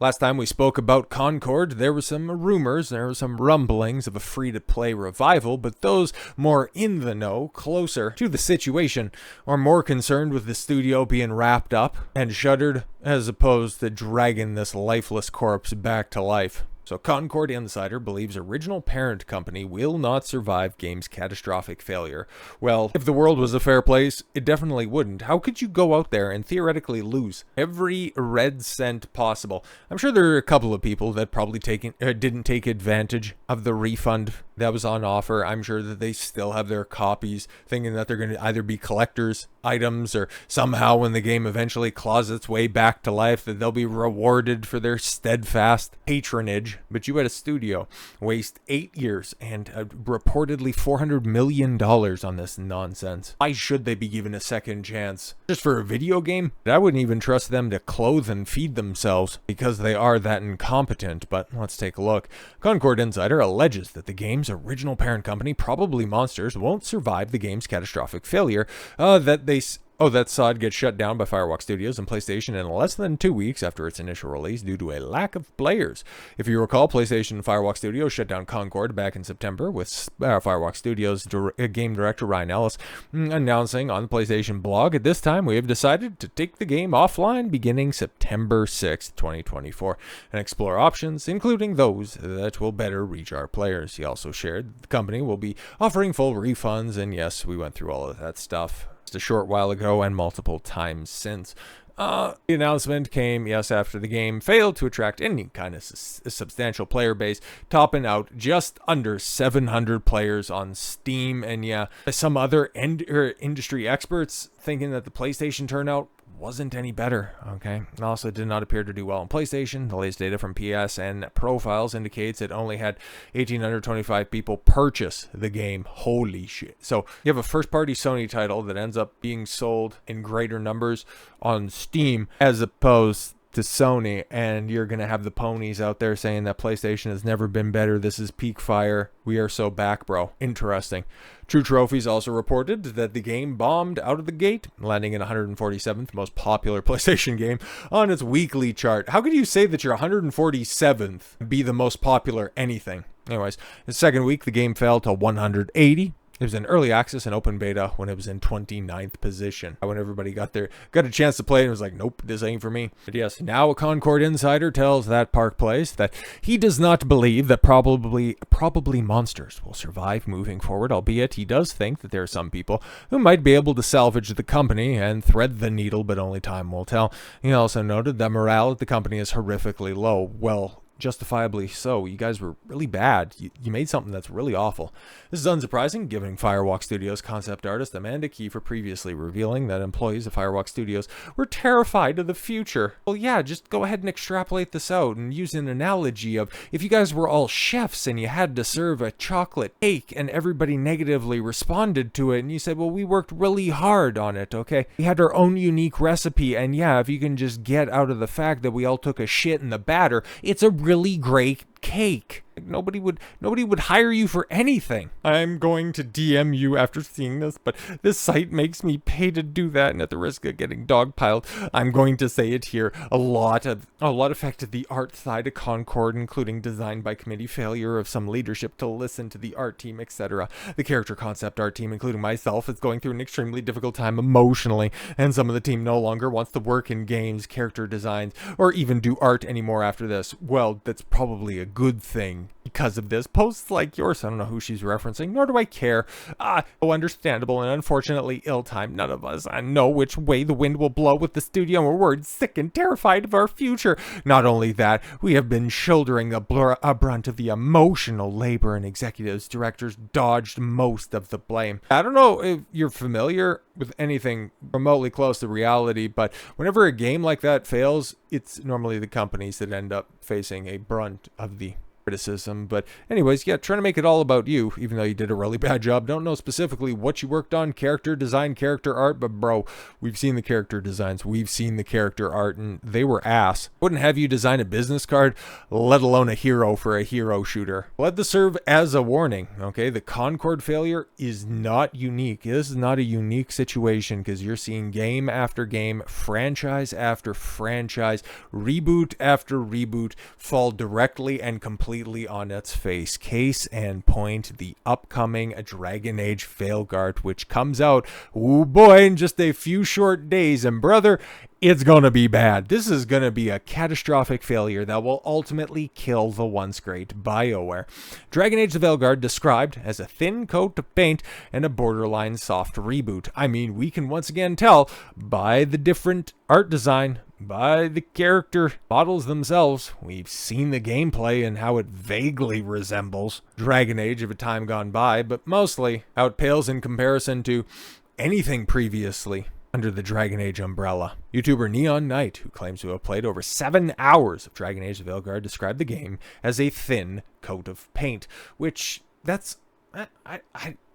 Last time we spoke about Concord, there were some rumors, there were some rumblings of a free-to-play revival, but those more in the know, closer to the situation, are more concerned with the studio being wrapped up and shuttered, as opposed to dragging this lifeless corpse back to life. So Concord Insider believes original parent company will not survive game's catastrophic failure. Well, if the world was a fair place, it definitely wouldn't. How could you go out there and theoretically lose every red cent possible? I'm sure there are a couple of people that probably didn't take advantage of the refund that was on offer. I'm sure that they still have their copies, thinking that they're going to either be collector's items or somehow when the game eventually claws its way back to life that they'll be rewarded for their steadfast patronage. But you had a studio waste 8 years and reportedly $400 million on this nonsense. Why should they be given a second chance? Just for a video game? I wouldn't even trust them to clothe and feed themselves because they are that incompetent. But let's take a look. Concord Insider alleges that the game's original parent company, Probably Monsters, won't survive the game's catastrophic failure that saw it get shut down by Firewalk Studios and PlayStation in less than 2 weeks after its initial release due to a lack of players. If you recall, PlayStation and Firewalk Studios shut down Concord back in September, with Firewalk Studios game director Ryan Ellis announcing on the PlayStation blog, "At this time, we have decided to take the game offline beginning September 6th, 2024, and explore options, including those that will better reach our players." He also shared the company will be offering full refunds, and yes, we went through all of that stuff a short while ago and multiple times since. The announcement came, yes, after the game failed to attract any kind of substantial player base, topping out just under 700 players on Steam. And yeah, some other industry experts thinking that the PlayStation turnout wasn't any better. Okay, it also did not appear to do well on PlayStation. The latest data from PSN Profiles indicates it only had 1,825 people purchase the game. Holy shit. So you have a first-party Sony title that ends up being sold in greater numbers on Steam as opposed to Sony, and you're going to have the ponies out there saying that PlayStation has never been better. This is peak fire. We are so back, bro. Interesting. True Trophies also reported that the game bombed out of the gate, landing in 147th most popular PlayStation game on its weekly chart. How could you say that your 147th be the most popular anything? Anyways, the second week, the game fell to 180. It was in early access and open beta when it was in 29th position. When everybody got a chance to play it, it was like, nope, this ain't for me. But yes, now a Concord Insider tells that Park Place that he does not believe that probably Monsters will survive moving forward, albeit he does think that there are some people who might be able to salvage the company and thread the needle, but only time will tell. He also noted that morale at the company is horrifically low. Well, justifiably so. You guys were really bad. You made something that's really awful. This is unsurprising, given Firewalk Studios concept artist Amanda Kiefer previously revealing that employees of Firewalk Studios were terrified of the future. Well, yeah, just go ahead and extrapolate this out and use an analogy of if you guys were all chefs and you had to serve a chocolate cake and everybody negatively responded to it and you said, well, we worked really hard on it, okay? We had our own unique recipe, and yeah, if you can just get out of the fact that we all took a shit in the batter, it's a really great cake. Nobody would hire you for anything. I'm going to DM you after seeing this, but this site makes me pay to do that, and at the risk of getting dogpiled, I'm going to say it here. A lot affected the art side of Concord, including design by committee, failure of some leadership to listen to the art team, etc. The character concept art team, including myself, is going through an extremely difficult time emotionally, and some of the team no longer wants to work in games, character designs, or even do art anymore after this. Well, that's probably a good thing. Because of this, posts like yours, I don't know who she's referencing, nor do I care. Understandable and unfortunately ill-timed. None of us know which way the wind will blow with the studio, and we're sick and terrified of our future. Not only that, we have been shouldering the brunt of the emotional labor, and executives, directors dodged most of the blame. I don't know if you're familiar with anything remotely close to reality, but whenever a game like that fails, it's normally the companies that end up facing a brunt of the criticism. But anyways, yeah, trying to make it all about you, even though you did a really bad job. Don't know specifically what you worked on, character design, character art, but bro, we've seen the character designs, we've seen the character art, and they were ass. Wouldn't have you design a business card, let alone a hero for a hero shooter. Let this serve as a warning, okay? The Concord failure is not unique. This is not a unique situation, because you're seeing game after game, franchise after franchise, reboot after reboot fall directly and completely on its face. Case and point, the upcoming Dragon Age Veilguard, which comes out, oh boy, in just a few short days. And brother, it's going to be bad. This is going to be a catastrophic failure that will ultimately kill the once great Bioware. Dragon Age The Veilguard described as a thin coat of paint and a borderline soft reboot. I mean, we can once again tell by the different art design, by the character models themselves. We've seen the gameplay and how it vaguely resembles Dragon Age of a time gone by, but mostly how it pales in comparison to anything previously under the Dragon Age umbrella. YouTuber Neon Knight, who claims to have played over 7 hours of Dragon Age The Veilguard, described the game as a thin coat of paint, which that's... I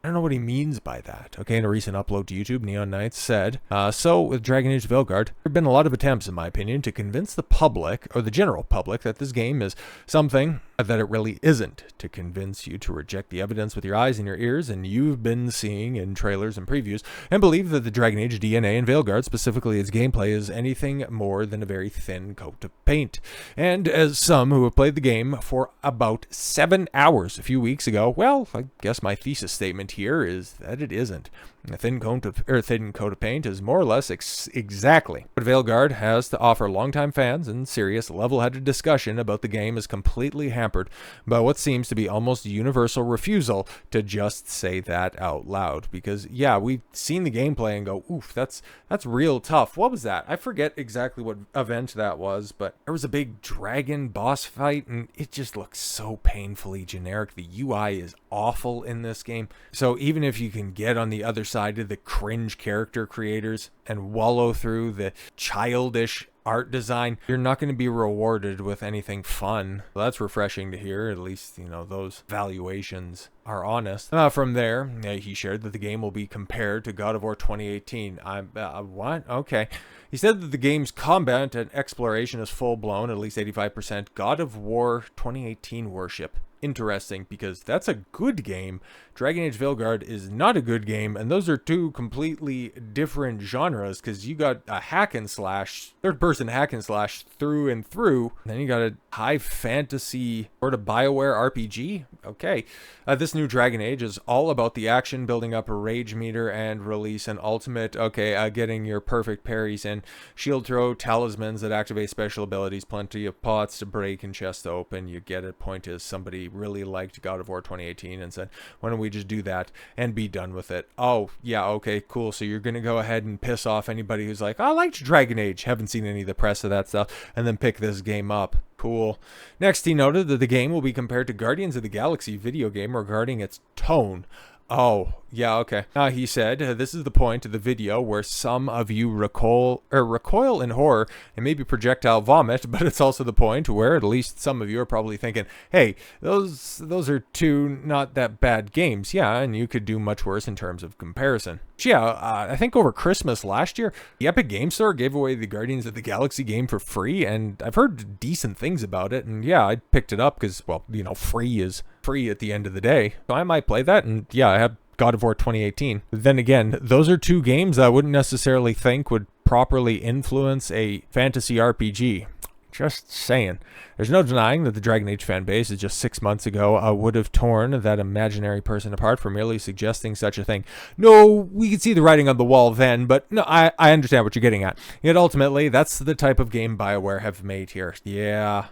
don't know what he means by that. Okay, in a recent upload to YouTube, Neon Knight said, so with Dragon Age The Veilguard, there have been a lot of attempts, in my opinion, to convince the public, or the general public, that this game is something that it really isn't, to convince you to reject the evidence with your eyes and your ears, and you've been seeing in trailers and previews, and believe that the Dragon Age DNA and Veilguard, specifically its gameplay, is anything more than a very thin coat of paint. And as some who have played the game for about 7 hours a few weeks ago, well, I guess my thesis statement here is that it isn't. A thin coat of paint is more or less exactly what Veilguard has to offer. Longtime fans and serious, level-headed discussion about the game is completely hampered by what seems to be almost universal refusal to just say that out loud. Because yeah, we've seen the gameplay and go, oof, that's real tough. What was that? I forget exactly what event that was, but there was a big dragon boss fight, and it just looks so painfully generic. The UI is awful in this game. So even if you can get on the other side of the cringe character creators and wallow through the childish art design, you're not going to be rewarded with anything fun. Well, that's refreshing to hear. At least, you know, those valuations are honest. From there, he shared that the game will be compared to God of War 2018. What? Okay. He said that the game's combat and exploration is full-blown, at least 85% God of War 2018 worship. Interesting, because that's a good game. Dragon Age Veilguard is not a good game, and those are two completely different genres, because you got a hack and slash, third-person hack and slash through and through, and then you got a high fantasy sort of Bioware RPG. Okay, this new Dragon Age is all about the action, building up a rage meter, and release an ultimate, getting your perfect parries and shield throw, talismans that activate special abilities, plenty of pots to break and chests to open. You get it. Point is, somebody really liked God of War 2018 and said, why don't we just do that and be done with it? Oh, yeah, okay, cool. So you're going to go ahead and piss off anybody who's like, I liked Dragon Age, haven't seen any of the press of that stuff, and then pick this game up. Cool. Next, he noted that the game will be compared to Guardians of the Galaxy video game regarding its tone. Oh, yeah, okay. He said, this is the point of the video where some of you recoil in horror and maybe projectile vomit, but it's also the point where at least some of you are probably thinking, hey, those are two not that bad games. Yeah, and you could do much worse in terms of comparison. Yeah, I think over Christmas last year, the Epic Game Store gave away the Guardians of the Galaxy game for free, and I've heard decent things about it, and yeah, I picked it up because, well, you know, free is free at the end of the day. So I might play that, and yeah, I have God of War 2018. Then again, those are two games I wouldn't necessarily think would properly influence a fantasy RPG. Just saying. There's no denying that the Dragon Age fan base is just 6 months ago would have torn that imaginary person apart for merely suggesting such a thing. No, we could see the writing on the wall then, but no, I understand what you're getting at. Yet ultimately, that's the type of game Bioware have made here. Yeah.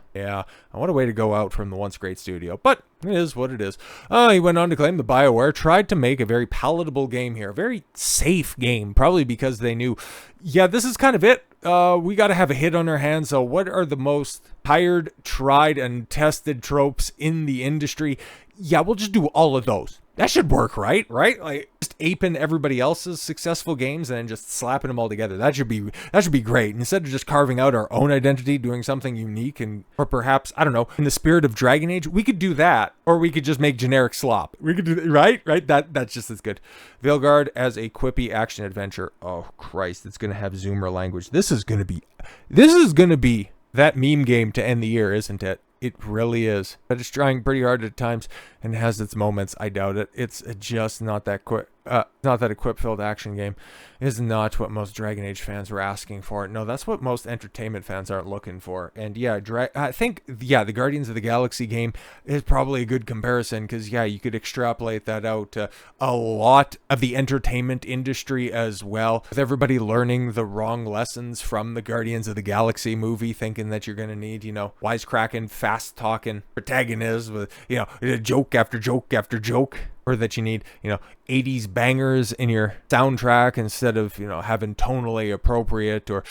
What a way to go out from the once great studio, but it is what it is. He went on to claim the Bioware tried to make a very palatable game here, a very safe game, probably because they knew, yeah, this is kind of it. We got to have a hit on our hands. So what are the most tired, tried, and tested tropes in the industry? yeah, we'll just do all of those. That should work, right? Right? Like just aping everybody else's successful games and then just slapping them all together. That should be great. Instead of just carving out our own identity, doing something unique, and or perhaps, I don't know, in the spirit of Dragon Age, we could do that, or we could just make generic slop. We could do right? That's just as good. Veilguard as a quippy action adventure. Oh Christ, it's gonna have Zoomer language. This is gonna be that meme game to end the year, isn't it? It really is. But it's trying pretty hard at times and has its moments. I doubt it. It's just not that quick. Not that equip-filled action game is not what most Dragon Age fans were asking for. No, that's what most entertainment fans aren't looking for. And yeah, I think, the Guardians of the Galaxy game is probably a good comparison because, yeah, you could extrapolate that out to a lot of the entertainment industry as well. With everybody learning the wrong lessons from the Guardians of the Galaxy movie, thinking that you're going to need, wisecracking, fast-talking protagonists with, joke after joke after joke. Or that you need, 80s bangers in your soundtrack instead of, having tonally appropriate or,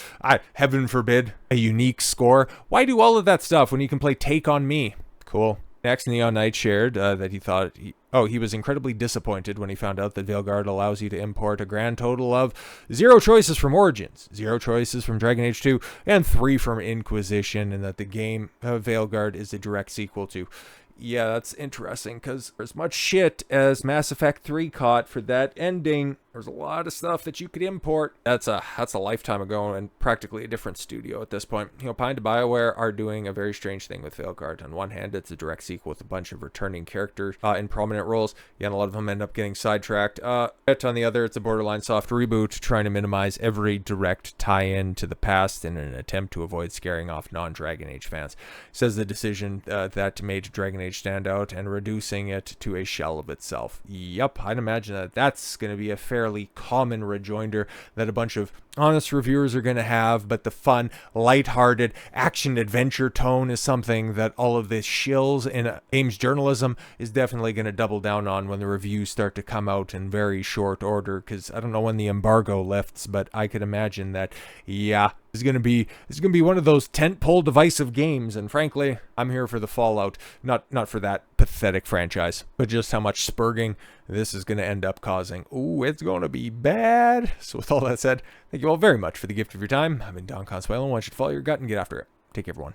heaven forbid, a unique score. Why do all of that stuff when you can play Take On Me? Cool. Next, Neon Knight shared that he was incredibly disappointed when he found out that Veilguard allows you to import a grand total of 0 choices from Origins, 0 choices from Dragon Age 2, and 3 from Inquisition, and that the game Veilguard is a direct sequel to. Yeah, that's interesting, because as much shit as Mass Effect 3 caught for that ending, there's a lot of stuff that you could import. That's a lifetime ago and practically a different studio at this point. Pine to Bioware are doing a very strange thing with Veilguard. On one hand, it's a direct sequel with a bunch of returning characters in prominent roles, and a lot of them end up getting sidetracked. Yet on the other, it's a borderline soft reboot, trying to minimize every direct tie-in to the past in an attempt to avoid scaring off non-Dragon Age fans. Says the decision that made Dragon Age stand out and reducing it to a shell of itself. Yep, I'd imagine that's going to be a fairly common rejoinder that a bunch of honest reviewers are going to have, but the fun, lighthearted, action-adventure tone is something that all of this shills in games journalism is definitely going to double down on when the reviews start to come out in very short order, because I don't know when the embargo lifts, but I could imagine that, it's going to be one of those tentpole divisive games, and frankly, I'm here for the fallout, not for that pathetic franchise, but just how much spurging this is going to end up causing. Ooh, it's going to be bad. So with all that said, thank you all very much for the gift of your time. I've been Don Consuelo, and I want you to follow your gut and get after it. Take care, everyone.